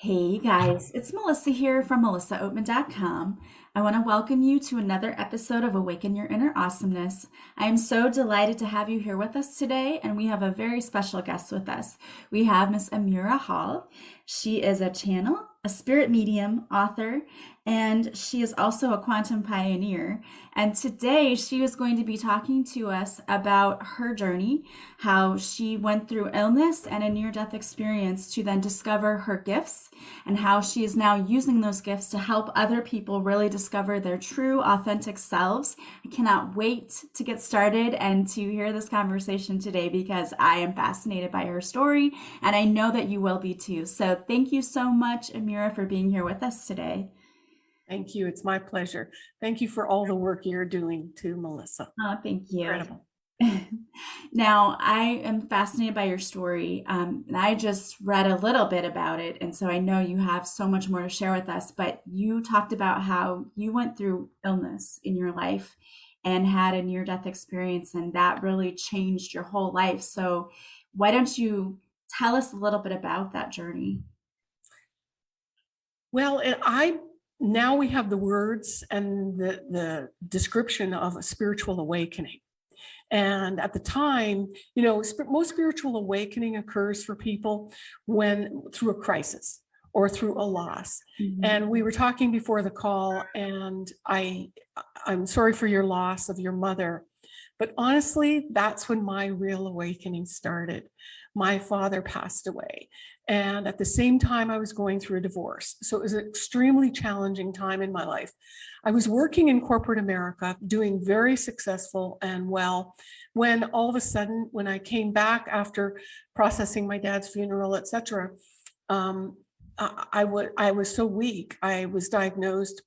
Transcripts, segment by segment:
Hey guys, it's Melissa here from melissaoatman.com. I want to welcome you to another episode of Awaken Your Inner Awesomeness. I am so delighted to have you here with us today, and we have a very special guest with us. We have Miss Amirah Hall. She is a channel, a spirit medium, author, and she is also a quantum pioneer. And today she is going to be talking to us about her journey, how she went through illness and a near-death experience to then discover her gifts, and how she is now using those gifts to help other people really discover their true, authentic selves. I cannot wait to get started and to hear this conversation today because I am fascinated by her story, and I know that you will be too. So thank you so much, Amirah, for being here with us today. Thank you. It's my pleasure. Thank you for all the work you're doing too, Melissa. Oh, thank you. Incredible. Now, I am fascinated by your story, and I just read a little bit about it, and so I know you have so much more to share with us. But you talked about how you went through illness in your life and had a near-death experience, and that really changed your whole life. So, why don't you tell us a little bit about that journey? Well, I now we have the words and the description of a spiritual awakening. And at the time, most spiritual awakening occurs for people when through a crisis or through a loss. Mhm. And we were talking before the call, and I'm sorry for your loss of your mother. But honestly, that's when my real awakening started. My father passed away. And at the same time, I was going through a divorce. So it was an extremely challenging time in my life. I was working in corporate America, doing very successful and well, when all of a sudden, when I came back after processing my dad's funeral, etc., um, I was so weak. I was diagnosed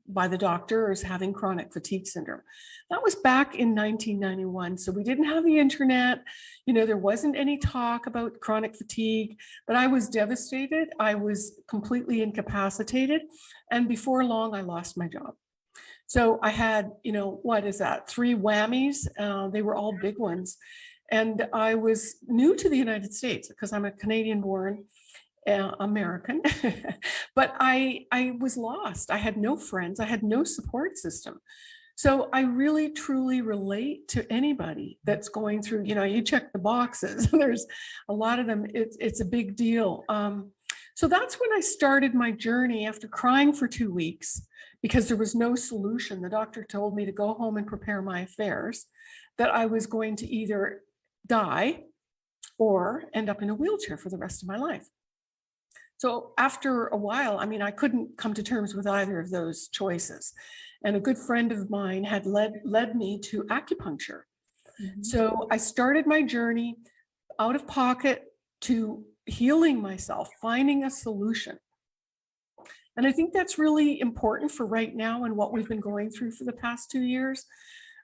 by the doctor as having chronic fatigue syndrome. That was back in 1991. So we didn't have the internet. There wasn't any talk about chronic fatigue, but I was devastated. I was completely incapacitated. And before long, I lost my job. So I had, what is that? Three whammies. They were all big ones. And I was new to the United States because I'm a Canadian born American, but I was lost. I had no friends. I had no support system. So I really truly relate to anybody that's going through. You check the boxes. There's a lot of them. It's a big deal. So that's when I started my journey after crying for 2 weeks because there was no solution. The doctor told me to go home and prepare my affairs, that I was going to either die or end up in a wheelchair for the rest of my life. So after a while, I couldn't come to terms with either of those choices. And a good friend of mine had led me to acupuncture. Mhm. So I started my journey out of pocket to healing myself, finding a solution. And I think that's really important for right now and what we've been going through for the past 2 years.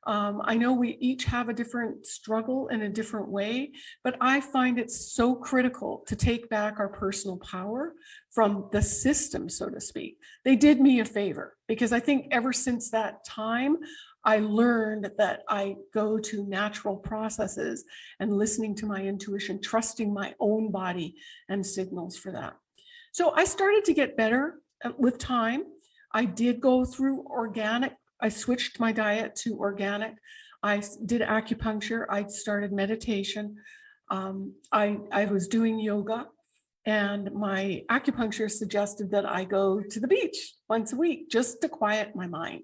I know we each have a different struggle in a different way, but I find it so critical to take back our personal power from the system, so to speak. They did me a favor because I think ever since that time, I learned that I go to natural processes and listening to my intuition, trusting my own body and signals for that. So I started to get better with time. I did go through organic. I switched my diet to organic. I did acupuncture. I started meditation. I was doing yoga, and my acupuncturist suggested that I go to the beach once a week just to quiet my mind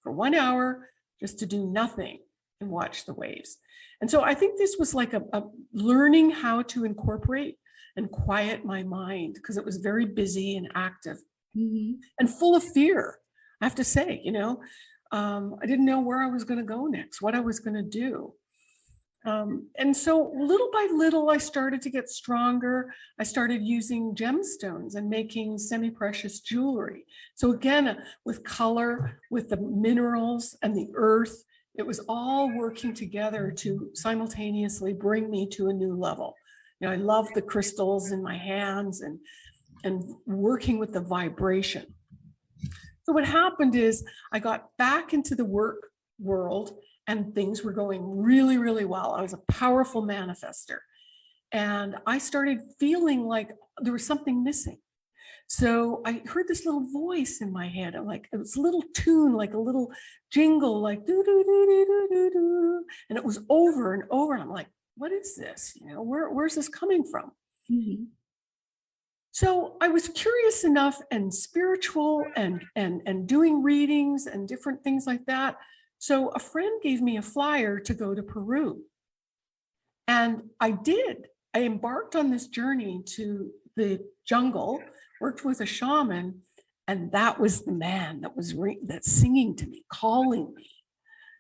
for 1 hour, just to do nothing and watch the waves. And so I think this was like a learning how to incorporate and quiet my mind because it was very busy and active Mhm. and full of fear. I have to say, I didn't know where I was going to go next, what I was going to do. And so little by little, I started to get stronger. I started using gemstones and making semi-precious jewelry. So again, with color, with the minerals and the earth, it was all working together to simultaneously bring me to a new level. I love the crystals in my hands and working with the vibration. So what happened is I got back into the work world and things were going really, really well. I was a powerful manifester. And I started feeling like there was something missing. So I heard this little voice in my head. I'm like, it was a little tune, like a little jingle, like do do do do do do do, and it was over and over. And I'm like, what is this? You know, where's this coming from? Mhm. So I was curious enough and spiritual and doing readings and different things like that. So a friend gave me a flyer to go to Peru. And I did. I embarked on this journey to the jungle, worked with a shaman, and that was the man that was that's singing to me, calling me.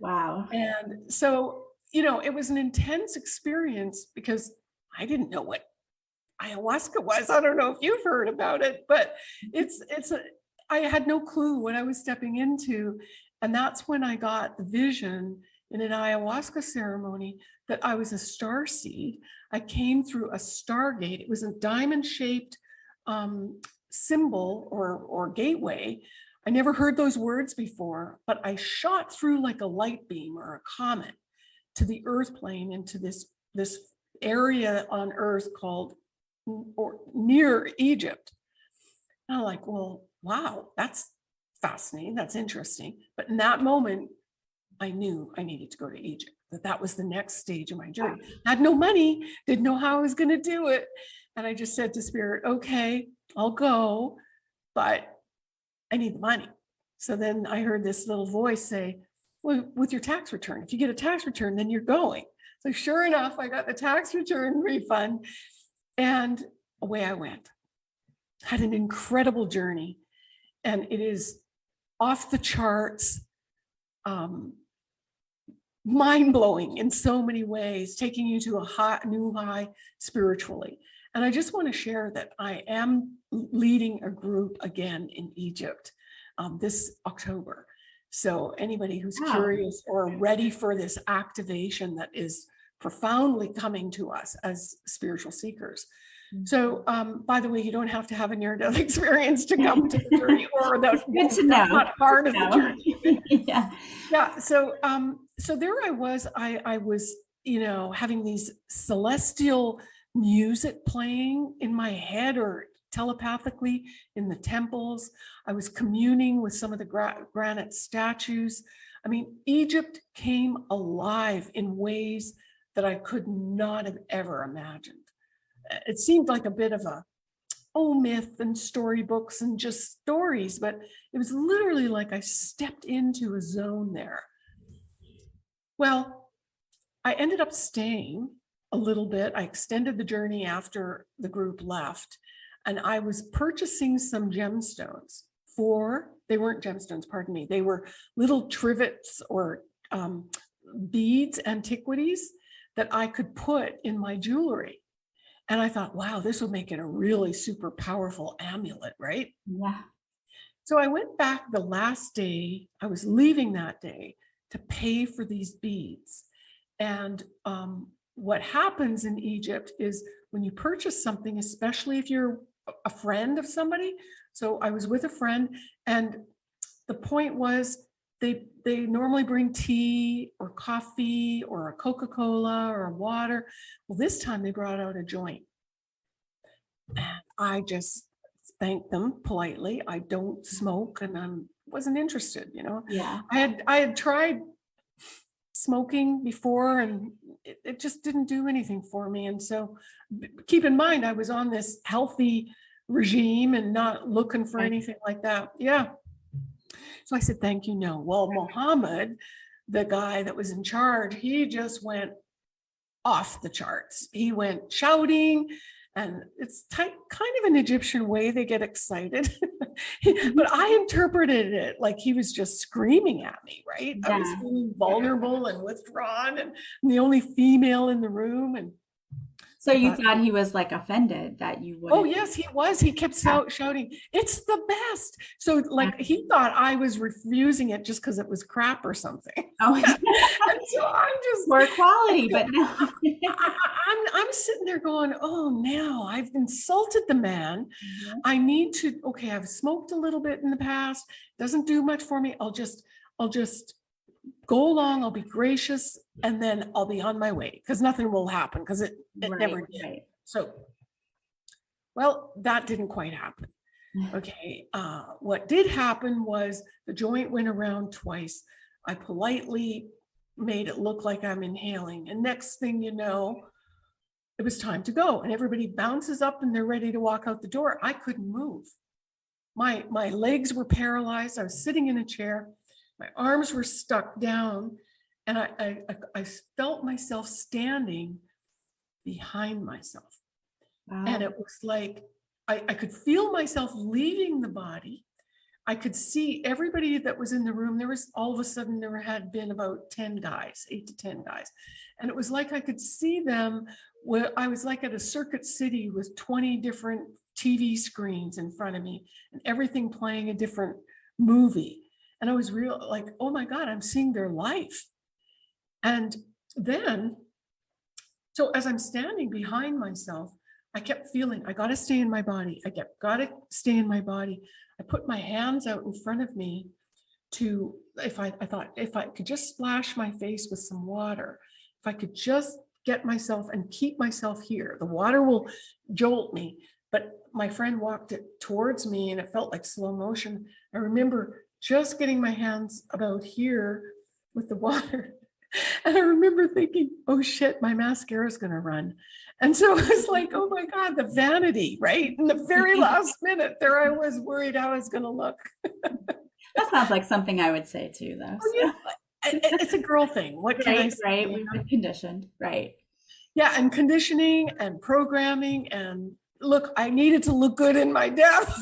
Wow. And so, you know, it was an intense experience because I didn't know what ayahuasca was. I don't know if you've heard about it, but I had no clue what I was stepping into. And that's when I got the vision in an ayahuasca ceremony that I was a star seed. I came through a stargate. It was a diamond shaped symbol or gateway. I never heard those words before, but I shot through like a light beam or a comet to the earth plane, into this area on earth called, or near Egypt. And I'm like, well, wow, that's fascinating. That's interesting. But in that moment, I knew I needed to go to Egypt, that was the next stage of my journey. I had no money, didn't know how I was going to do it. And I just said to Spirit, okay, I'll go, but I need the money. So then I heard this little voice say, well, with your tax return, if you get a tax return, then you're going. So sure enough, I got the tax return refund and away I went. Had an incredible journey. And it is off the charts, mind-blowing in so many ways, taking you to a new high spiritually. And I just want to share that I am leading a group again in Egypt this October. So anybody who's curious or ready for this activation that is profoundly coming to us as spiritual seekers. So, by the way, you don't have to have a near-death experience to come to the journey, or that's not part of the journey. Yeah. So, so there I was. I was, you know, having these celestial music playing in my head or telepathically in the temples. I was communing with some of the granite statues. I mean, Egypt came alive in ways that I could not have ever imagined. It seemed like a bit of a myth and storybooks and just stories, but it was literally like I stepped into a zone there. Well, I ended up staying a little bit. I extended the journey after the group left, and I was purchasing some gemstones they weren't gemstones, pardon me. They were little trivets or beads, antiquities that I could put in my jewelry. And I thought, wow, this would make it a really super powerful amulet, right? Yeah. So I went back the last day, I was leaving that day to pay for these beads. And what happens in Egypt is when you purchase something, especially if you're a friend of somebody. So I was with a friend, and the point was they normally bring tea or coffee or a Coca-Cola or water. Well, this time they brought out a joint. And I just thanked them politely. I don't smoke, and I wasn't interested, you know. Yeah. I had tried smoking before, and it just didn't do anything for me. And so keep in mind, I was on this healthy regime and not looking for anything like that. Yeah. So I said, thank you, no. Well, Mohammed, the guy that was in charge, he just went off the charts. He went shouting, and it's kind of an Egyptian way they get excited. But I interpreted it like he was just screaming at me, right? Yeah. I was feeling vulnerable and withdrawn, and I'm the only female in the room. And so you thought he was like offended that you would? Oh yes, he was. He kept shouting, "It's the best!" So like he thought I was refusing it just because it was crap or something. Oh, and so I'm just more quality, but no. I'm sitting there going, "Oh, now I've insulted the man. Mm-hmm. I need to. Okay, I've smoked a little bit in the past. Doesn't do much for me. I'll just go along, I'll be gracious, and then I'll be on my way, because nothing will happen, because it never did. Right. So, well, that didn't quite happen. Okay. What did happen was the joint went around twice. I politely made it look like I'm inhaling. And next thing you know, it was time to go. And everybody bounces up and they're ready to walk out the door. I couldn't move. My legs were paralyzed. I was sitting in a chair. My arms were stuck down. And I felt myself standing behind myself. Wow. And it was like I could feel myself leaving the body. I could see everybody that was in the room. There was all of a sudden, there had been about 10 guys, 8 to 10 guys. And it was like I could see them. Where I was like at a circuit city with 20 different TV screens in front of me and everything playing a different movie. And I was real like, oh my God, I'm seeing their life. And then, so as I'm standing behind myself, I kept feeling, I got to stay in my body. Got to stay in my body. I put my hands out in front of me to, I thought, if I could just splash my face with some water, if I could just get myself and keep myself here, the water will jolt me. But my friend walked it towards me and it felt like slow motion. I remember just getting my hands about here with the water. And I remember thinking, oh shit, my mascara is going to run. And so I was like, oh my God, the vanity, right? In the very last minute, there I was worried how I was going to look. That sounds like something I would say too, though. Oh, yeah. It's a girl thing. What can I say? Right. We've been conditioned. Right. Yeah. And conditioning and programming. And look, I needed to look good in my death.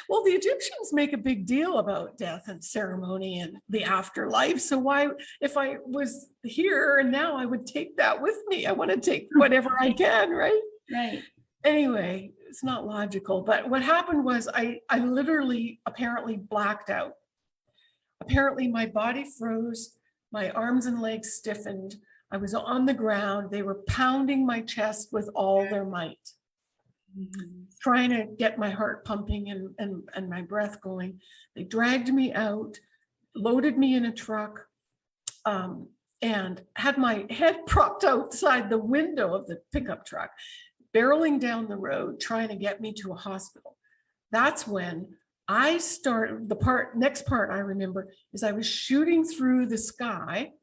Well, the Egyptians make a big deal about death and ceremony and the afterlife. So why, if I was here and now, I would take that with me. I want to take whatever I can, right? Right. Anyway, it's not logical. But what happened was I literally apparently blacked out. Apparently my body froze, my arms and legs stiffened. I was on the ground. They were pounding my chest with all their might. Trying to get my heart pumping and my breath going. They dragged me out, loaded me in a truck, and had my head propped outside the window of the pickup truck, barreling down the road, trying to get me to a hospital. That's when I started, next part I remember is I was shooting through the sky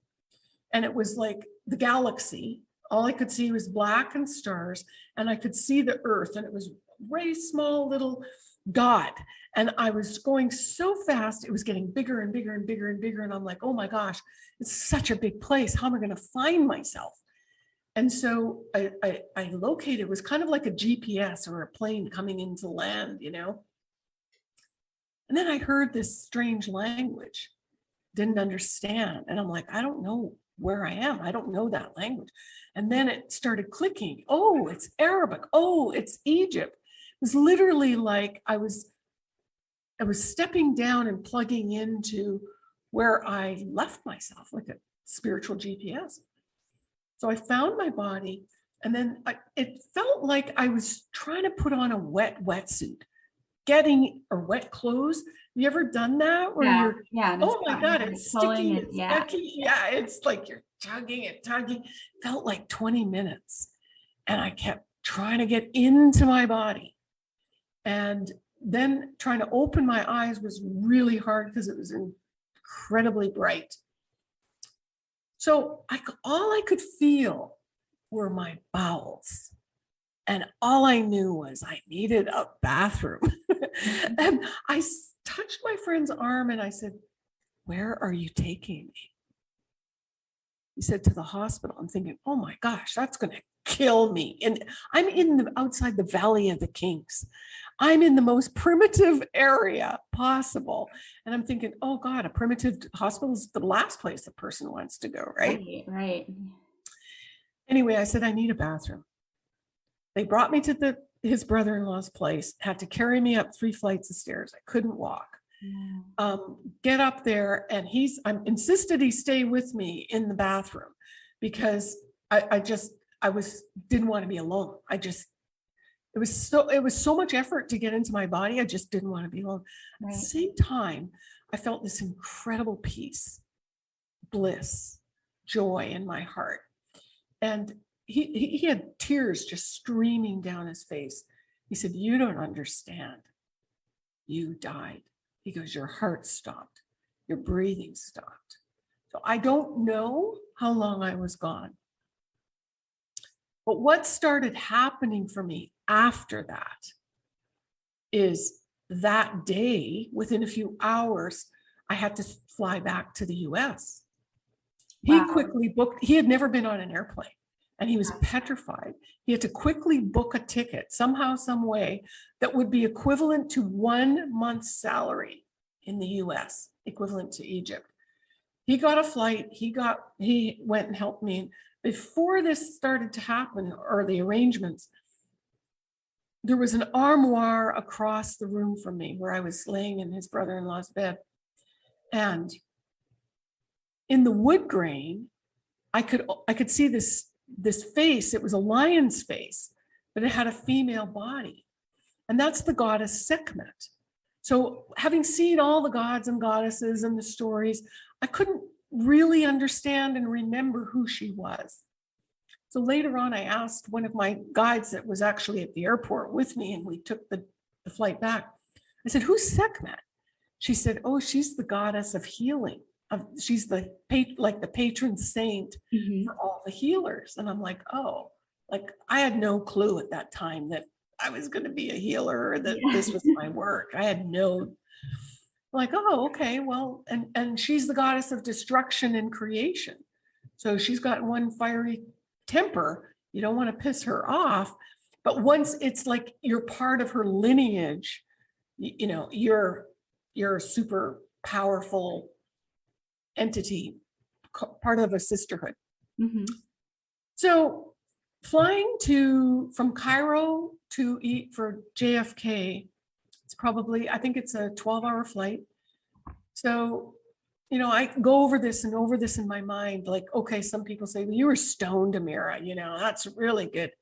and it was like the galaxy. All I could see was black and stars, and I could see the earth, and it was a very small little dot. And I was going so fast, it was getting bigger and bigger and bigger and bigger. And I'm like, oh my gosh, it's such a big place. How am I going to find myself? And so I located, it was kind of like a GPS or a plane coming into land, you know? And then I heard this strange language, didn't understand. And I'm like, I don't know where I am. I don't know that language. And then it started clicking. Oh, it's Arabic. Oh, it's Egypt. It was literally like I was stepping down and plugging into where I left myself, like a spiritual GPS. So I found my body, and then it felt like I was trying to put on a wetsuit, or wet clothes. Have you ever done that? Where oh my God, it's sticky, it's yucky. Yeah, it's like you're tugging it. Felt like 20 minutes. And I kept trying to get into my body. And then trying to open my eyes was really hard because it was incredibly bright. So all I could feel were my bowels. And all I knew was I needed a bathroom. And I touched my friend's arm and I said, where are you taking me? He said, to the hospital. I'm thinking, oh my gosh, that's going to kill me. And I'm outside the Valley of the Kings. I'm in the most primitive area possible. And I'm thinking, oh God, a primitive hospital is the last place a person wants to go, right? Right. Anyway, I said, I need a bathroom. They brought me to his brother-in-law's place, had to carry me up 3 flights of stairs. I couldn't walk. Yeah. Get up there, and I insisted he stay with me in the bathroom because I didn't want to be alone. It was so much effort to get into my body. I just didn't want to be alone. Right. At the same time, I felt this incredible peace, bliss, joy in my heart. And he had tears just streaming down his face. He said, you don't understand. You died. He goes, your heart stopped. Your breathing stopped. So I don't know how long I was gone. But what started happening for me after that is that day, within a few hours, I had to fly back to the US. He Wow. quickly booked, he had never been on an airplane and he was petrified. He had to quickly book a ticket somehow, some way that would be equivalent to 1 month's salary in the US, equivalent to Egypt. He got a flight, he went and helped me. Before this started to happen, or the arrangements, there was an armoire across the room from me where I was laying in his brother-in-law's bed. And in the wood grain, I could see this face. It was a lion's face, but it had a female body. And that's the goddess Sekhmet. So having seen all the gods and goddesses and the stories, I couldn't really understand and remember who she was. So later on, I asked one of my guides that was actually at the airport with me, and we took the flight back. I said, who's Sekhmet? She said, oh, she's the goddess of healing. She's the patron saint for all the healers. And I'm like, oh, like I had no clue at that time that I was going to be a healer, or that this was my work. I had no, like, oh, okay, well, and she's the goddess of destruction and creation. So she's got one fiery temper. You don't want to piss her off. But once it's like you're part of her lineage, you know, you're a super powerful entity, part of a sisterhood. So flying from Cairo for JFK, it's probably, I think it's a 12-hour flight. So, you know, I go over this in my mind, like, okay, some people say, well, you were stoned, Amirah, you know, that's really good.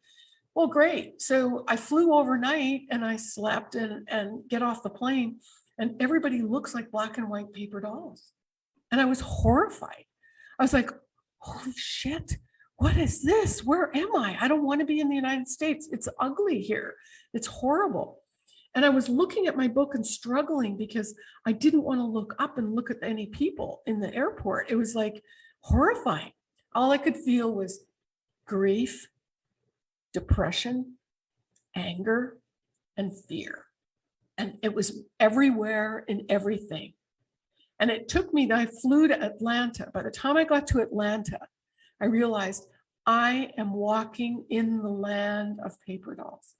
Well, great. So I flew overnight and I slept and get off the plane, and everybody looks like black and white paper dolls. And I was horrified. I was like, holy shit, what is this? Where am I? I don't want to be in the United States. It's ugly here. It's horrible. And I was looking at my book and struggling because I didn't want to look up and look at any people in the airport. It was like horrifying. All I could feel was grief, depression, anger, and fear. And it was everywhere in everything. And it took me, I flew to Atlanta. By the time I got to Atlanta, I realized I am walking in the land of paper dolls.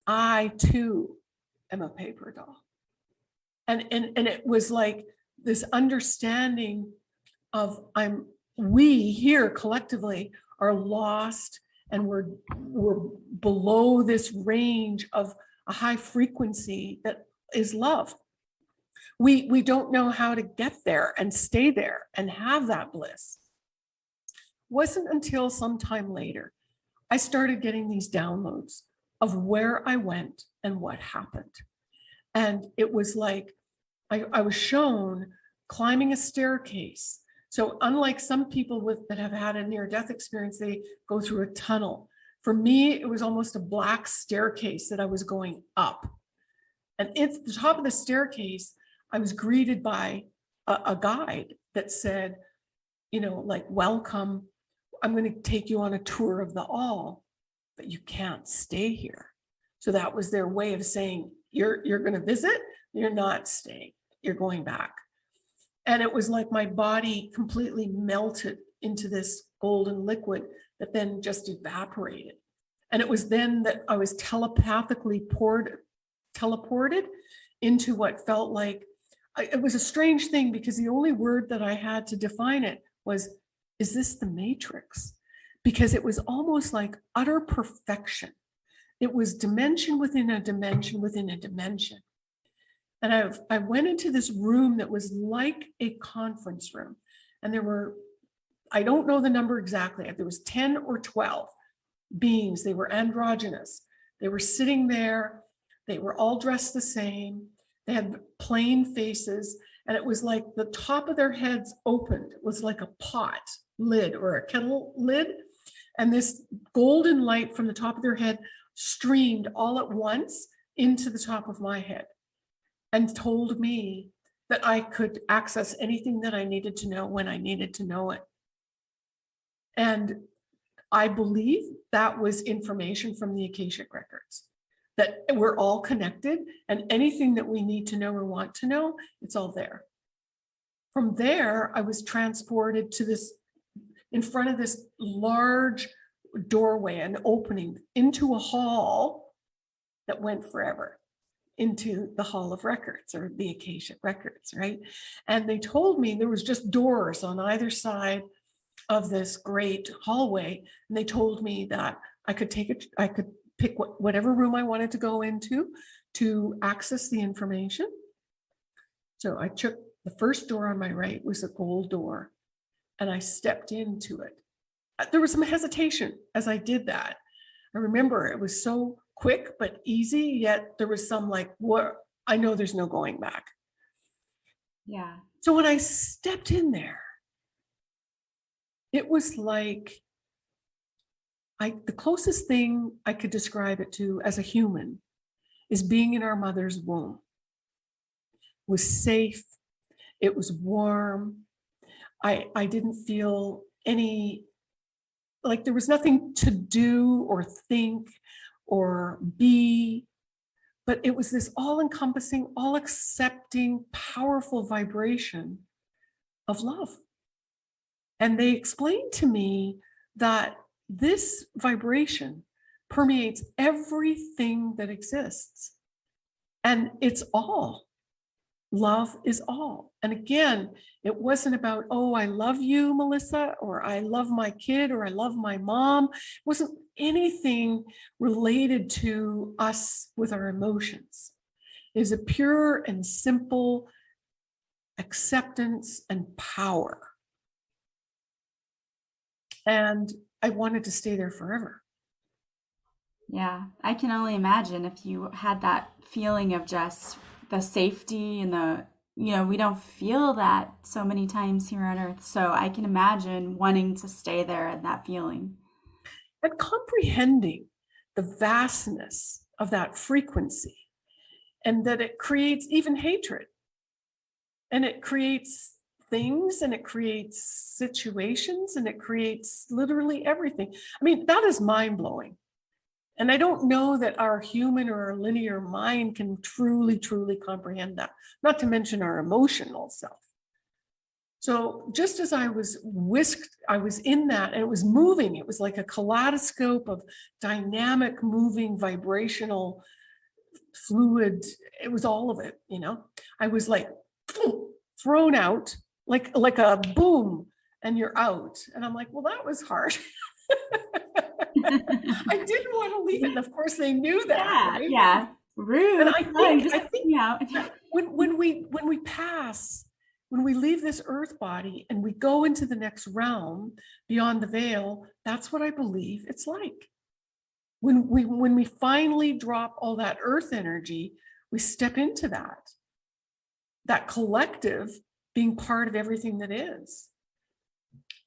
I too am a paper doll. And it was like this understanding of we here collectively are lost, and we're below this range of a high frequency that is love. We don't know how to get there and stay there and have that bliss. Wasn't until some time later I started getting these downloads of where I went and what happened. And it was like I was shown climbing a staircase. So unlike some people that have had a near-death experience, they go through a tunnel. For me, it was almost a black staircase that I was going up. And at the top of the staircase, I was greeted by a guide that said, you know, like, welcome, I'm going to take you on a tour of the all, but you can't stay here. So that was their way of saying, you're going to visit, you're not staying, you're going back. And it was like my body completely melted into this golden liquid that then just evaporated. And it was then that I was telepathically teleported into what felt like, it was a strange thing, because the only word that I had to define it was, is this the Matrix? Because it was almost like utter perfection. It was dimension within a dimension within a dimension. And I went into this room that was like a conference room. And there were, I don't know the number exactly, there was 10 or 12 beings. They were androgynous. They were sitting there. They were all dressed the same. They had plain faces. And it was like the top of their heads opened. It was like a pot lid or a kettle lid. And this golden light from the top of their head streamed all at once into the top of my head and told me that I could access anything that I needed to know when I needed to know it. And I believe that was information from the Akashic records, that we're all connected, and anything that we need to know or want to know, it's all there. From there, I was transported to this, in front of this large doorway, an opening into a hall that went forever, into the Hall of Records, or the Akashic records, right? And they told me there was just doors on either side of this great hallway. And they told me that I could pick whatever room I wanted to go into to access the information. So I took the first door on my right, was a gold door, and I stepped into it. There was some hesitation as I did that. I remember it was so quick but easy, yet there was some like, what? I know there's no going back. Yeah. So when I stepped in there, it was like, the closest thing I could describe it to as a human is being in our mother's womb. It was safe. It was warm. I didn't feel any, like there was nothing to do or think or be, but it was this all-encompassing, all-accepting, powerful vibration of love. And they explained to me that this vibration permeates everything that exists. And it's all. Love is all. And again, it wasn't about, oh, I love you, Melissa, or I love my kid, or I love my mom. It wasn't anything related to us with our emotions. It is a pure and simple acceptance and power. And I wanted to stay there forever. Yeah, I can only imagine if you had that feeling of just the safety and we don't feel that so many times here on earth. So I can imagine wanting to stay there and that feeling. And comprehending the vastness of that frequency, and that it creates even hatred, and it creates things, and it creates situations, and it creates literally everything. I mean, that is mind-blowing. And I don't know that our human or our linear mind can truly, truly comprehend that, not to mention our emotional self. So just as I was whisked, I was in that, and it was moving. It was like a kaleidoscope of dynamic, moving, vibrational fluid. It was all of it, I was like thrown out, like a boom, and you're out. And I'm like, well, that was hard. I didn't want to leave it. And of course they knew that. Yeah, right? yeah. Rude. And I think out. when we pass, when we leave this earth body and we go into the next realm beyond the veil, that's what I believe it's like. When we finally drop all that earth energy, we step into that collective being part of everything that is.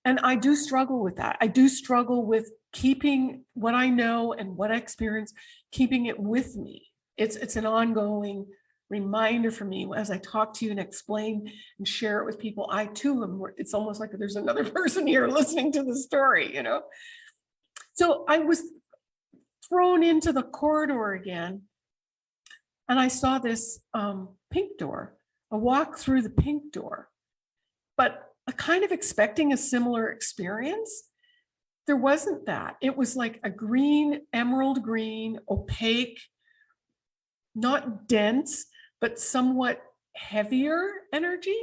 And I do struggle with that. I do struggle with keeping what I know and what I experience, keeping it with me. It's an ongoing reminder for me as I talk to you and explain and share it with people. I too am, it's almost like there's another person here listening to the story, So I was thrown into the corridor again, and I saw this pink door. I walked through the pink door, but kind of expecting a similar experience. There wasn't that. It was like a green, emerald green, opaque, not dense, but somewhat heavier energy.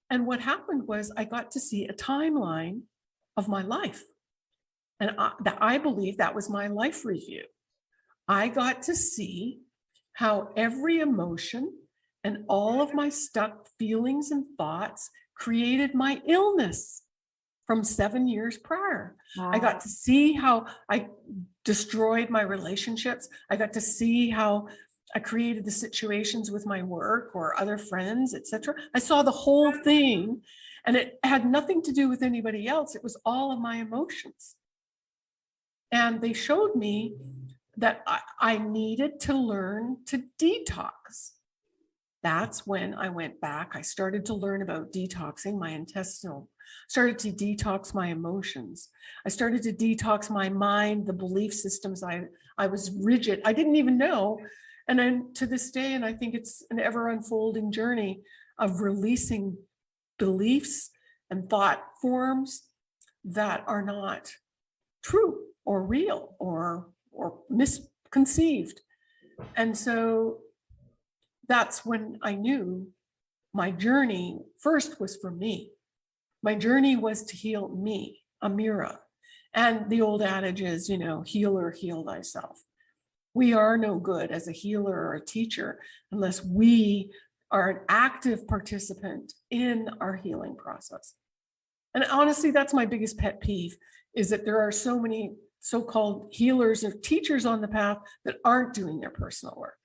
And what happened was I got to see a timeline of my life. And I believe that was my life review. I got to see how every emotion and all of my stuck feelings and thoughts created my illness from 7 years prior. Wow. I got to see how I destroyed my relationships. I got to see how I created the situations with my work or other friends, etc. I saw the whole thing. And it had nothing to do with anybody else. It was all of my emotions. And they showed me that I needed to learn to detox. That's when I went back. I started to learn about detoxing my intestinal, started to detox my emotions. I started to detox my mind, the belief systems. I was rigid. I didn't even know. And then to this day, and I think it's an ever unfolding journey of releasing beliefs and thought forms that are not true or real or misconceived. And so that's when I knew my journey first was for me. My journey was to heal me, Amirah. And the old adage is, healer, heal thyself. We are no good as a healer or a teacher unless we are an active participant in our healing process. And honestly, that's my biggest pet peeve, is that there are so many so-called healers or teachers on the path that aren't doing their personal work.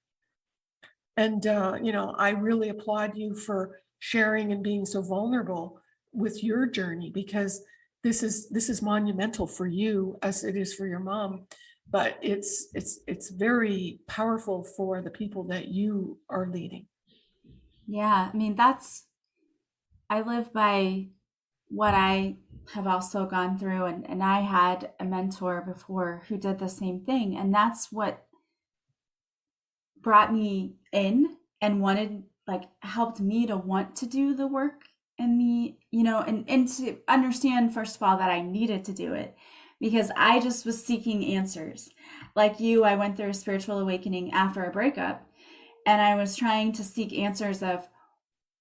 And, I really applaud you for sharing and being so vulnerable with your journey, because this is monumental for you as it is for your mom, but it's very powerful for the people that you are leading. Yeah, I mean, I live by what I have also gone through, and I had a mentor before who did the same thing. And that's what brought me in and helped me to want to do the work and and to understand, first of all, that I needed to do it because I just was seeking answers. Like you, I went through a spiritual awakening after a breakup, and I was trying to seek answers of,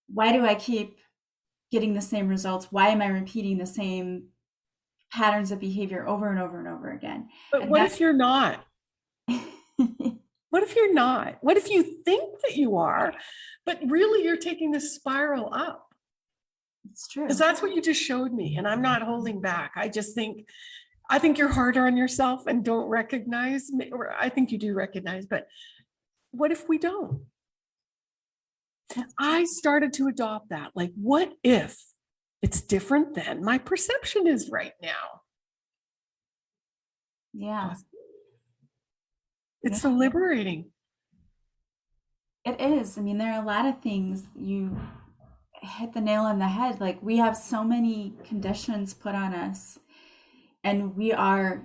why do I keep getting the same results? Why am I repeating the same patterns of behavior over and over and over again? But And what if you're not? What if you're not? What if you think that you are, but really you're taking this spiral up? It's true. Because that's what you just showed me, and I'm not holding back. I think you're harder on yourself and don't recognize, or I think you do recognize, but what if we don't? I started to adopt that. Like, what if it's different than my perception is right now? Yeah. It's so liberating. It is. I mean, there are a lot of things. You hit the nail on the head. Like, we have so many conditions put on us, and we are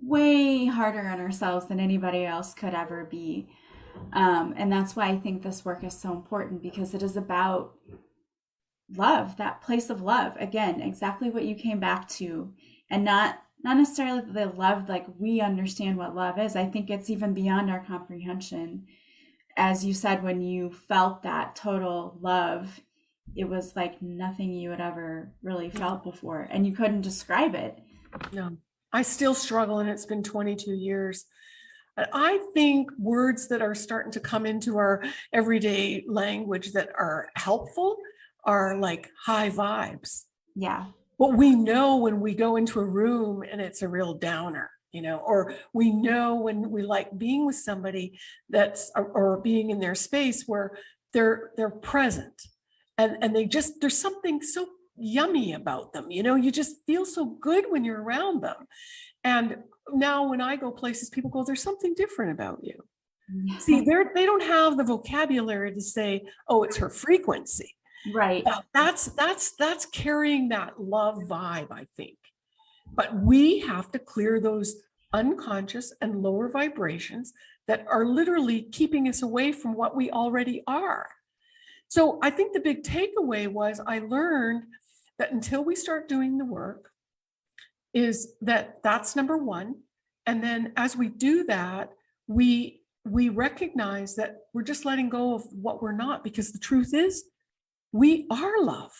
way harder on ourselves than anybody else could ever be. And that's why I think this work is so important, because it is about love, that place of love. Again, exactly what you came back to, and not necessarily the love like we understand what love is. I think it's even beyond our comprehension. As you said, when you felt that total love, it was like nothing you had ever really felt before, and you couldn't describe it. No, I still struggle, and it's been 22 years. I think words that are starting to come into our everyday language that are helpful are like high vibes. Yeah. What we know when we go into a room and it's a real downer, or we know when we like being with somebody that's, or being in their space where they're present and there's something so yummy about them. You just feel so good when you're around them. And now when I go places, people go, there's something different about you. See, they don't have the vocabulary to say, oh, it's her frequency. Right. That's carrying that love vibe, I think. But we have to clear those unconscious and lower vibrations that are literally keeping us away from what we already are. So I think the big takeaway was I learned that until we start doing the work, is that's number one. And then as we do that, we recognize that we're just letting go of what we're not, because the truth is, we are love.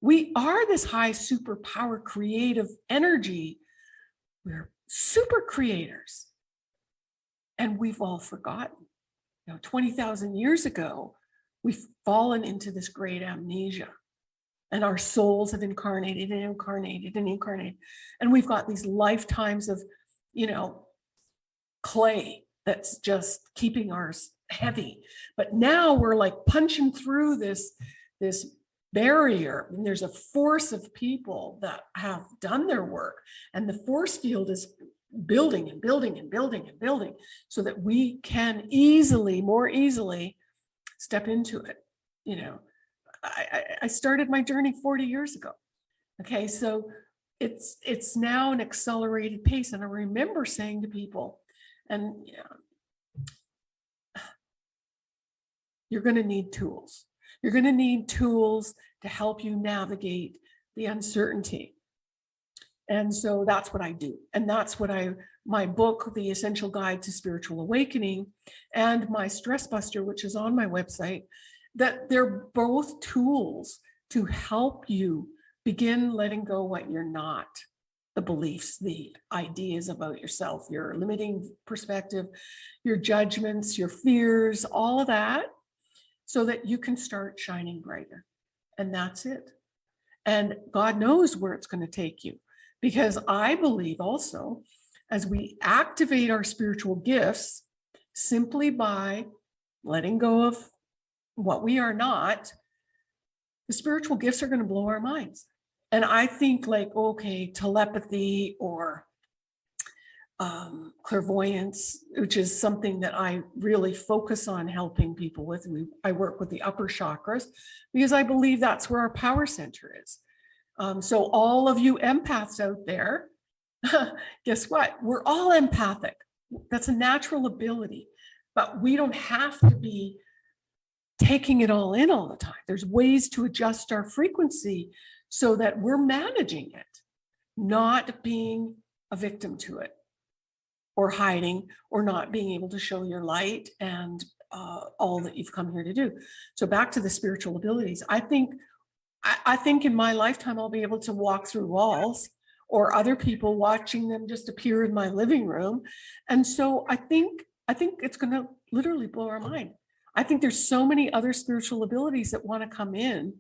We are this high superpower creative energy. We're super creators. And we've all forgotten. 20,000 years ago, we've fallen into this great amnesia. And our souls have incarnated and incarnated and incarnated. And we've got these lifetimes of, clay that's just keeping ours heavy. But now we're like punching through this barrier, and there's a force of people that have done their work, and the force field is building and building and building and building so that we can more easily step into it. You know, I started my journey 40 years ago. Okay, so it's now an accelerated pace. And I remember saying to people, and you're going to need tools. You're going to need tools to help you navigate the uncertainty. And so that's what I do. And that's what my book, The Essential Guide to Spiritual Awakening, and my Stress Buster, which is on my website, that they're both tools to help you begin letting go what you're not, the beliefs, the ideas about yourself, your limiting perspective, your judgments, your fears, all of that, so that you can start shining brighter. And that's it. And God knows where it's going to take you, because I believe also, as we activate our spiritual gifts simply by letting go of what we are not, the spiritual gifts are going to blow our minds. And I think, like, okay, telepathy or clairvoyance, which is something that I really focus on helping people with. I work with the upper chakras because I believe that's where our power center is. So all of you empaths out there, guess what? We're all empathic. That's a natural ability, but we don't have to be taking it all in all the time. There's ways to adjust our frequency so that we're managing it, not being a victim to it, or hiding, or not being able to show your light and all that you've come here to do. So back to the spiritual abilities. I think in my lifetime, I'll be able to walk through walls, or other people watching them just appear in my living room. And so I think it's going to literally blow our mind. I think there's so many other spiritual abilities that want to come in,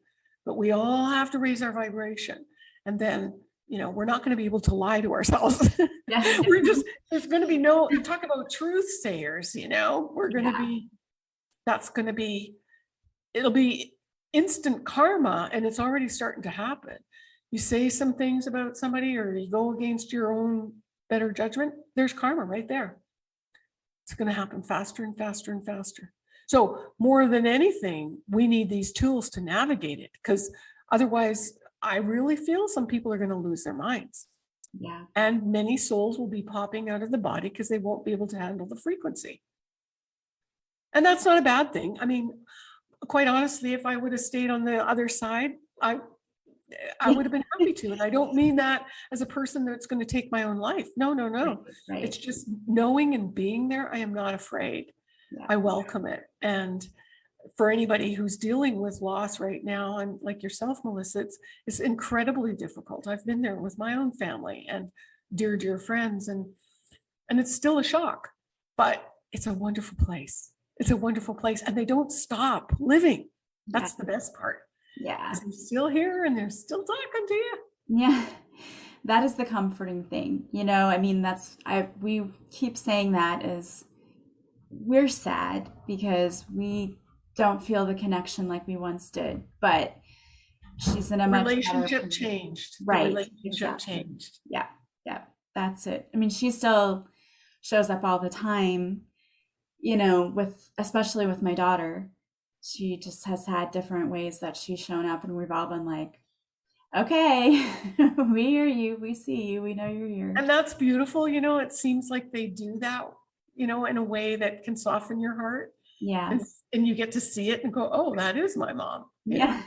but we all have to raise our vibration. And then, we're not going to be able to lie to ourselves. Yeah. There's going to be talk about truth sayers, we're going to be, it'll be instant karma, and it's already starting to happen. You say some things about somebody, or you go against your own better judgment, there's karma right there. It's going to happen faster and faster and faster. So more than anything, we need these tools to navigate it, because otherwise, I really feel some people are going to lose their minds. Yeah. And many souls will be popping out of the body because they won't be able to handle the frequency. And that's not a bad thing. I mean, quite honestly, if I would have stayed on the other side, I would have been happy to. And I don't mean that as a person that's going to take my own life. No. Right. It's just knowing and being there. I am not afraid. Yeah. I welcome it. And for anybody who's dealing with loss right now, and like yourself, Melissa, it's incredibly difficult. I've been there with my own family and dear friends, and it's still a shock, but it's a wonderful place. It's a wonderful place, and they don't stop living. That's the best part. Yeah. They're still here and they're still talking to you. Yeah. That is the comforting thing. I mean, we keep saying that is, we're sad because we don't feel the connection like we once did, but she's in a much relationship changed. Right. The relationship changed. Yeah. That's it. I mean, she still shows up all the time, especially with my daughter. She just has had different ways that she's shown up, and we've all been like, okay, we hear you, we see you, we know you're here. And that's beautiful. It seems like they do that, in a way that can soften your heart. Yeah. And you get to see it and go, oh, that is my mom. Yeah.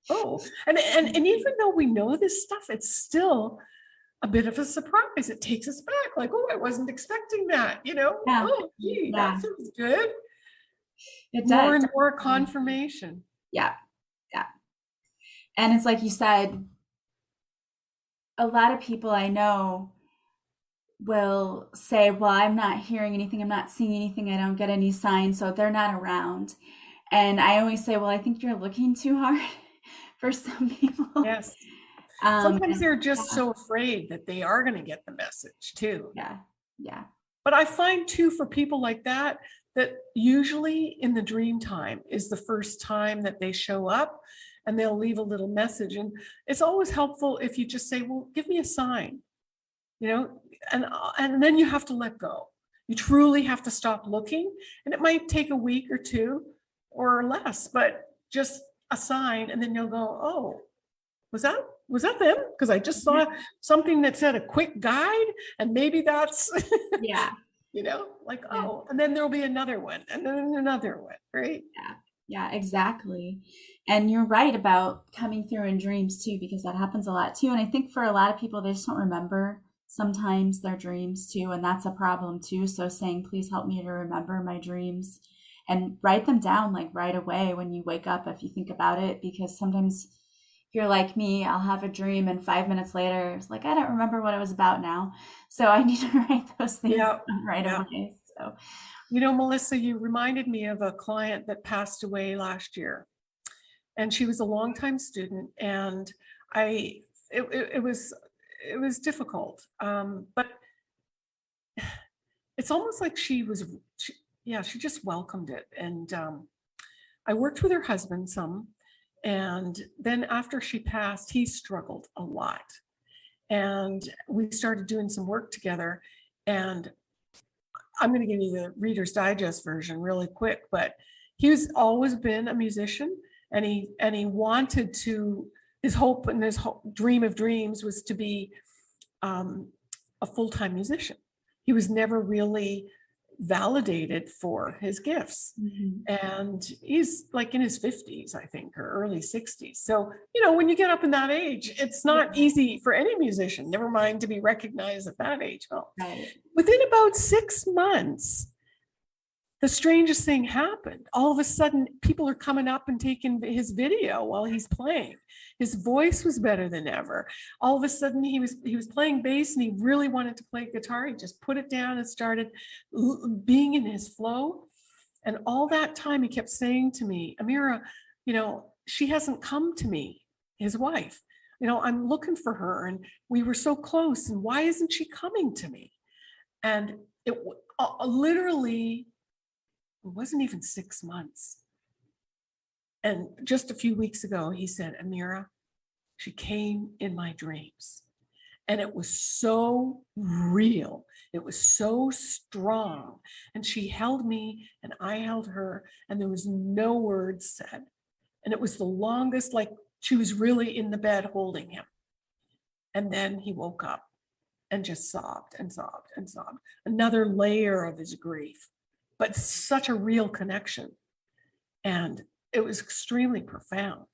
Oh, and even though we know this stuff, it's still a bit of a surprise. It takes us back, like, oh, I wasn't expecting that, Yeah. Oh, gee, that sounds good. It does. More and more confirmation. Yeah. And it's like you said, a lot of people I know will say, well, I'm not hearing anything, I'm not seeing anything, I don't get any signs, so they're not around. And I always say, well, I think you're looking too hard for some people. Yes. Sometimes they're just so afraid that they are going to get the message too. Yeah. But I find too, for people like that usually in the dream time is the first time that they show up. and they'll leave a little message. And it's always helpful if you just say, well, give me a sign, you know, and then you have to let go. You truly have to stop looking, and it might take a week or two or less, but just a sign, and then you'll go, oh, was that them? Because I just saw something that said a quick guide, and maybe that's Yeah. you know, like, oh, and then there'll be another one, and then another one, right? Yeah. Yeah, exactly. And you're right about coming through in dreams too, because that happens a lot too. And I think for a lot of people, they just don't remember sometimes their dreams too. And that's a problem too. So saying, please help me to remember my dreams and write them down like right away when you wake up, if you think about it, because sometimes if you're like me, I'll have a dream and 5 minutes later, it's like, I don't remember what it was about now. So I need to write those things Yeah, down right yeah. away. So You know, Melissa, you reminded me of a client that passed away last year, and she was a longtime student, and it was difficult, but it's almost like she just welcomed it. And I worked with her husband some, and then after she passed, he struggled a lot, and we started doing some work together. And I'm going to give you the Reader's Digest version really quick, but he's always been a musician, and he wanted to, his hope and his dream of dreams was to be a full-time musician. He was never really validated for his gifts. And he's like in his 50s, I think, or early 60s. So, you know, when you get up in that age, it's not easy for any musician, never mind to be recognized at that age. Well, within about 6 months, the strangest thing happened. All of a sudden, people are coming up and taking his video while he's playing. His voice was better than ever. All of a sudden, he was playing bass, and he really wanted to play guitar. He just put it down and started being in his flow. And all that time, he kept saying to me, Amirah, you know, she hasn't come to me, his wife. You know, I'm looking for her, and we were so close, and why isn't she coming to me? And it literally, it wasn't even 6 months. And just a few weeks ago, he said, Amirah, she came in my dreams. And it was so real. It was so strong. And she held me, and I held her, and there was no words said. And it was the longest, like she was really in the bed holding him. And then he woke up and just sobbed and sobbed and sobbed. Another layer of his grief, but such a real connection. And it was extremely profound.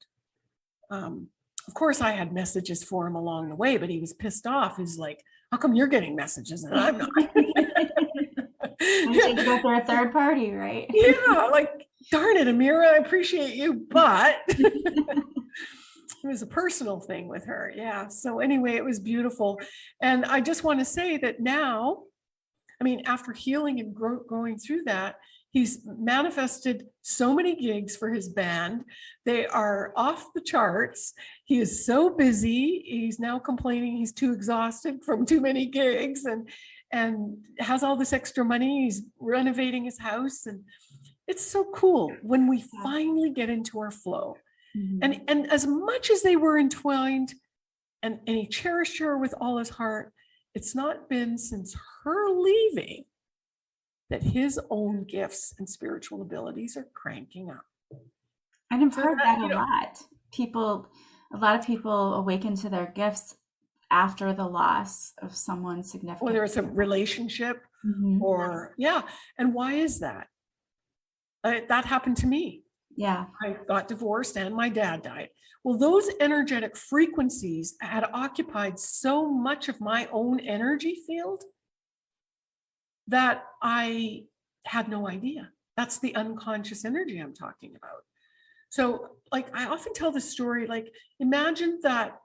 Of course, I had messages for him along the way, but he was pissed off. He's like, how come you're getting messages and I'm not? You should go for a third party, right? Yeah, like, darn it, Amirah, I appreciate you, but it was a personal thing with her. Yeah. So anyway, it was beautiful. And I just want to say that now, I mean, after healing and going through that, he's manifested so many gigs for his band. They are off the charts. He is so busy. He's now complaining he's too exhausted from too many gigs, and has all this extra money. He's renovating his house. And it's so cool when we finally get into our flow. And as much as they were entwined, and he cherished her with all his heart, it's not been since her leaving that his own gifts and spiritual abilities are cranking up. And I've heard that a lot. A lot of people awaken to their gifts after the loss of someone significant. Whether it's a relationship or, and why is that? That happened to me. Yeah. I got divorced and my dad died. Well, those energetic frequencies had occupied so much of my own energy field that I had no idea. That's the unconscious energy I'm talking about. So, like, I often tell the story, like, imagine that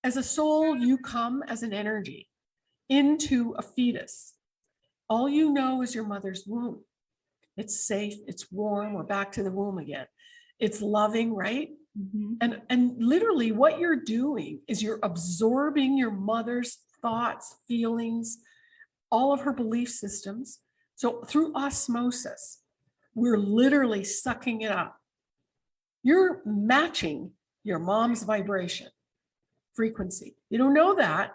as a soul, you come as an energy into a fetus. All you know is your mother's womb. It's safe, it's warm, we're back to the womb again. It's loving, right? And literally what you're doing is you're absorbing your mother's thoughts, feelings, all of her belief systems. So through osmosis, we're literally sucking it up. You're matching your mom's vibration frequency. You don't know that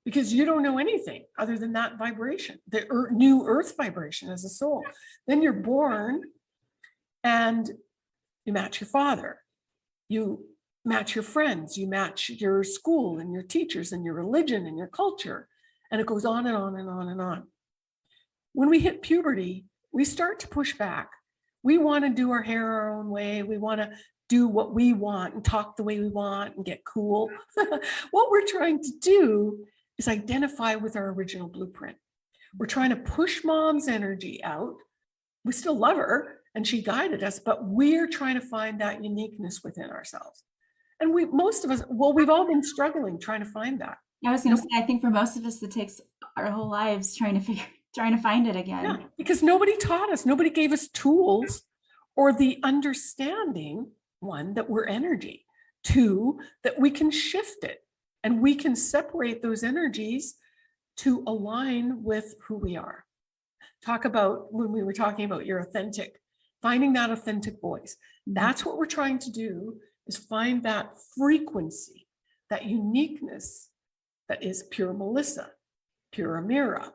because you don't know anything other than that vibration, the new earth vibration as a soul. Then you're born and you match your father. You match your friends, you match your school and your teachers and your religion and your culture. And it goes on and on and on and on. When we hit puberty, we start to push back. We want to do our hair our own way. We want to do what we want and talk the way we want and get cool. What we're trying to do is identify with our original blueprint. We're trying to push mom's energy out. We still love her and she guided us, but we're trying to find that uniqueness within ourselves. And most of us, well, we've all been struggling trying to find that. I was going to say, I think for most of us, it takes our whole lives trying to find it again. Yeah, because nobody taught us, nobody gave us tools or the understanding, one, that we're energy, two, that we can shift it and we can separate those energies to align with who we are. Talk about when we were talking about your authentic, finding that authentic voice. That's what we're trying to do, is find that frequency, that uniqueness that is pure Melissa, pure Amirah.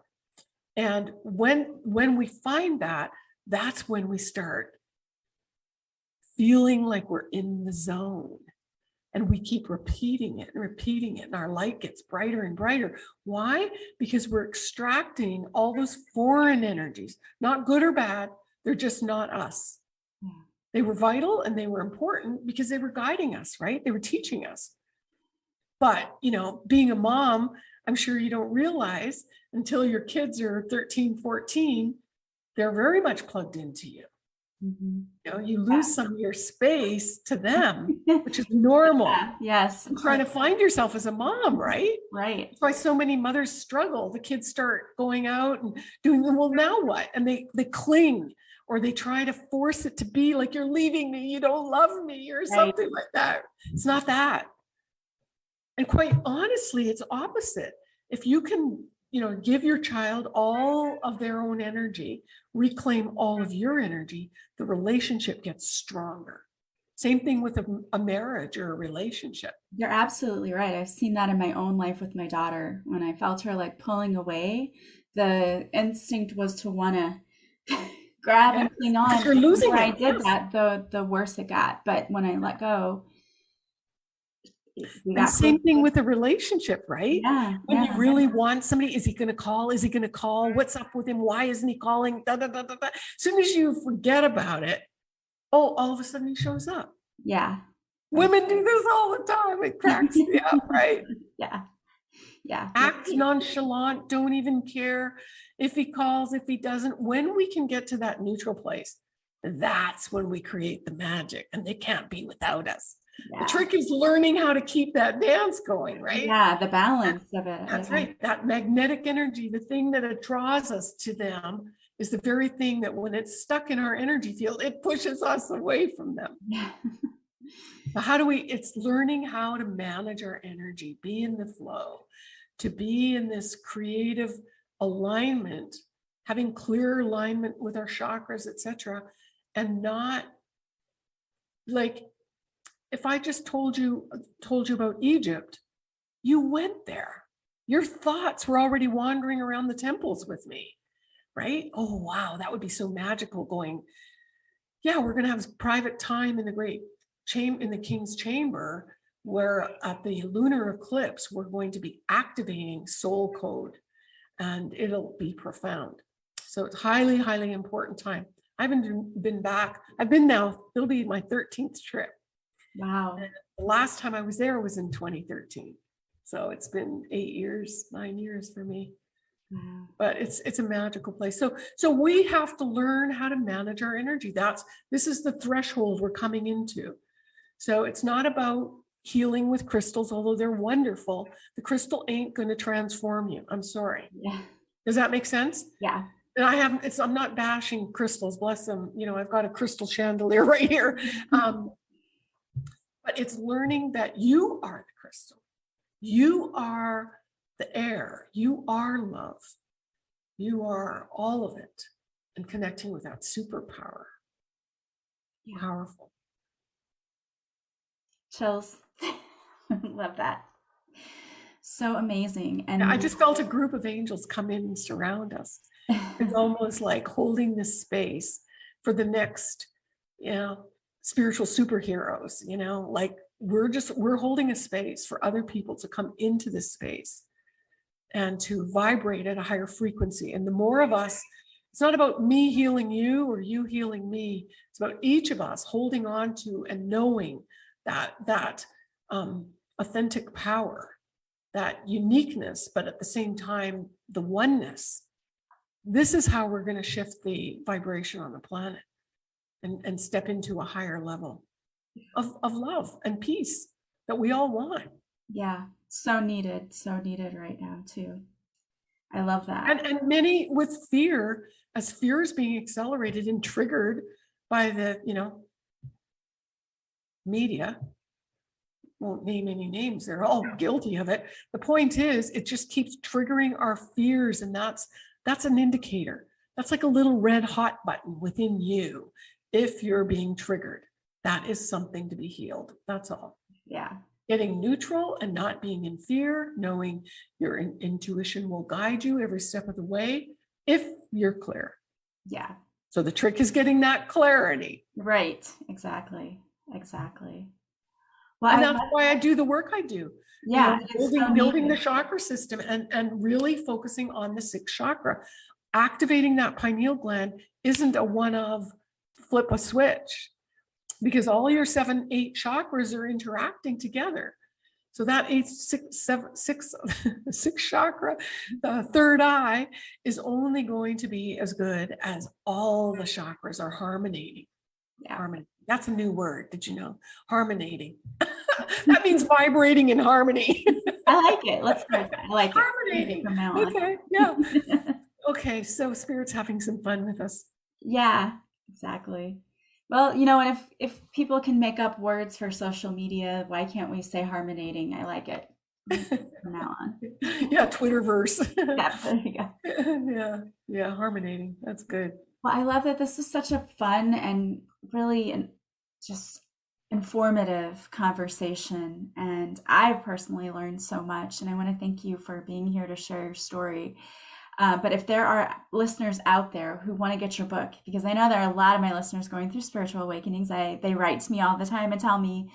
And when we find that, that's when we start feeling like we're in the zone. And we keep repeating it and our light gets brighter and brighter. Why? Because we're extracting all those foreign energies, not good or bad, they're just not us. Yeah. They were vital and they were important because they were guiding us, right? They were teaching us. But, being a mom, I'm sure you don't realize until your kids are 13, 14, they're very much plugged into you. Mm-hmm. You lose some of your space to them, which is normal. Yeah. Yes. You're trying to find yourself as a mom, right? Right. That's why so many mothers struggle. The kids start going out and doing, well, now what? And they cling, or they try to force it to be like, you're leaving me, you don't love me, or something like that. It's not that. And quite honestly, it's opposite. If you can, give your child all of their own energy, reclaim all of your energy, the relationship gets stronger. Same thing with a marriage or a relationship. You're absolutely right. I've seen that in my own life with my daughter. When I felt her like pulling away, the instinct was to want to grab and cling on. You're losing it. I did that, the worse it got. But when I let go, and same thing with a relationship, right? Yeah. When you really want somebody, is he going to call? Is he going to call? What's up with him? Why isn't he calling? Da, da, da, da, da. As soon as you forget about it, all of a sudden he shows up. Yeah. Women do this all the time. It cracks me up, right? Yeah. Yeah. Act nonchalant, don't even care if he calls, if he doesn't. When we can get to that neutral place, that's when we create the magic, and they can't be without us. Yeah. The trick is learning how to keep that dance going, right? Yeah, the balance of it. That's right. That magnetic energy, the thing that draws us to them, is the very thing that when it's stuck in our energy field, it pushes us away from them. Yeah. It's learning how to manage our energy, be in the flow, to be in this creative alignment, having clear alignment with our chakras, etc., and not like, if I just told you about Egypt, you went there. Your thoughts were already wandering around the temples with me, right? Oh, wow, that would be so magical going, yeah, we're going to have private time in the king's chamber, where at the lunar eclipse, we're going to be activating soul code, and it'll be profound. So it's highly, highly important time. I haven't been back. I've been now, it'll be my 13th trip. Wow. And the last time I was there was in 2013. So it's been 9 years for me. Wow. But it's a magical place. So we have to learn how to manage our energy. This is the threshold we're coming into. So it's not about healing with crystals, although they're wonderful. The crystal ain't going to transform you. I'm sorry. Yeah. Does that make sense? Yeah. And I'm not bashing crystals, bless them. I've got a crystal chandelier right here. But it's learning that you are the crystal. You are the air. You are love. You are all of it. And connecting with that superpower. Yeah. Powerful. Chills. Love that. So amazing. Yeah, I And just felt a group of angels come in and surround us. It's almost like holding this space for the next, spiritual superheroes, like we're holding a space for other people to come into this space and to vibrate at a higher frequency. And the more of us, it's not about me healing you or you healing me. It's about each of us holding on to and knowing that authentic power, that uniqueness, but at the same time, the oneness. This is how we're going to shift the vibration on the planet and step into a higher level of love and peace that we all want. yeah, so needed right now too. I love that. And many with fear, as fear is being accelerated and triggered by the, media. Won't name any names, they're all guilty of it. The point is, it just keeps triggering our fears, and that's an indicator. That's like a little red hot button within you. If you're being triggered, that is something to be healed. That's all. Yeah. Getting neutral and not being in fear, knowing your intuition will guide you every step of the way if you're clear. Yeah. So the trick is getting that clarity. Right. Exactly. Well, and that's why I do the work I do. Yeah. Building the chakra system and really focusing on the sixth chakra. Activating that pineal gland isn't a one of flip a switch, because all your 7, 8 chakras are interacting together. So that sixth chakra, the third eye, is only going to be as good as all the chakras are harmonating. Yeah. Harmony. That's a new word. Did you know? Harmonating. That means vibrating in harmony. I like it. Let's go. I like it. Harmonating. Okay. Yeah. Okay. So Spirit's having some fun with us. Yeah, exactly. Well, and if people can make up words for social media, why can't we say harmonating? I like it from now on. Yeah, Twitterverse. Yeah, there you go. Yeah, harmonating. That's good. Well, I love that this is such a fun and really just informative conversation. And I've personally learned so much. And I want to thank you for being here to share your story. But if there are listeners out there who want to get your book, because I know there are a lot of my listeners going through spiritual awakenings, they write to me all the time and tell me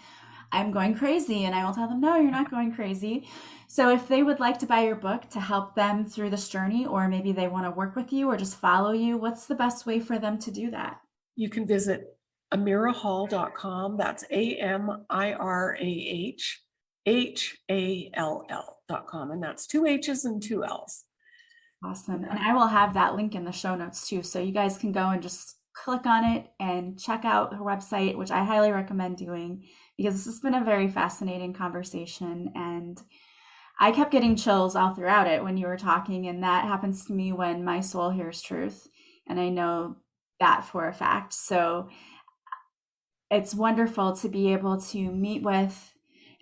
I'm going crazy, and I will tell them, no, you're not going crazy. So if they would like to buy your book to help them through this journey, or maybe they want to work with you or just follow you, what's the best way for them to do that? You can visit amirahhall.com. That's AMIRAHHALL.com. And that's 2 H's and 2 L's. Awesome. And I will have that link in the show notes too. So you guys can go and just click on it and check out her website, which I highly recommend doing, because this has been a very fascinating conversation. And I kept getting chills all throughout it when you were talking. And that happens to me when my soul hears truth. And I know that for a fact. So it's wonderful to be able to meet with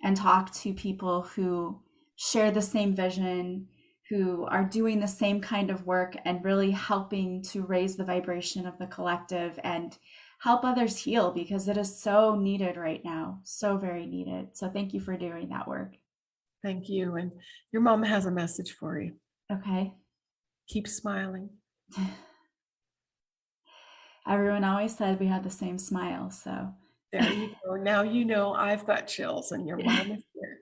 and talk to people who share the same vision, who are doing the same kind of work and really helping to raise the vibration of the collective and help others heal, because it is so needed right now. So very needed. So thank you for doing that work. Thank you. And your mom has a message for you. Okay. Keep smiling. Everyone always said we had the same smile. So there you go. Now you know I've got chills and your mom is here.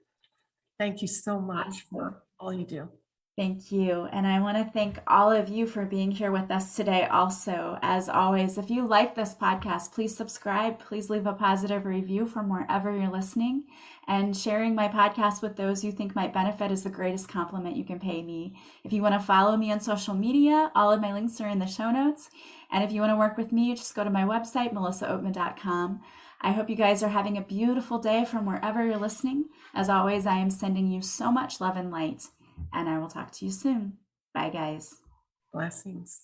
Thank you so much for all you do. Thank you. And I want to thank all of you for being here with us today also. As always, if you like this podcast, please subscribe. Please leave a positive review from wherever you're listening. And sharing my podcast with those you think might benefit is the greatest compliment you can pay me. If you want to follow me on social media, all of my links are in the show notes. And if you want to work with me, just go to my website, melissaoatman.com. I hope you guys are having a beautiful day from wherever you're listening. As always, I am sending you so much love and light. And I will talk to you soon. Bye, guys. Blessings.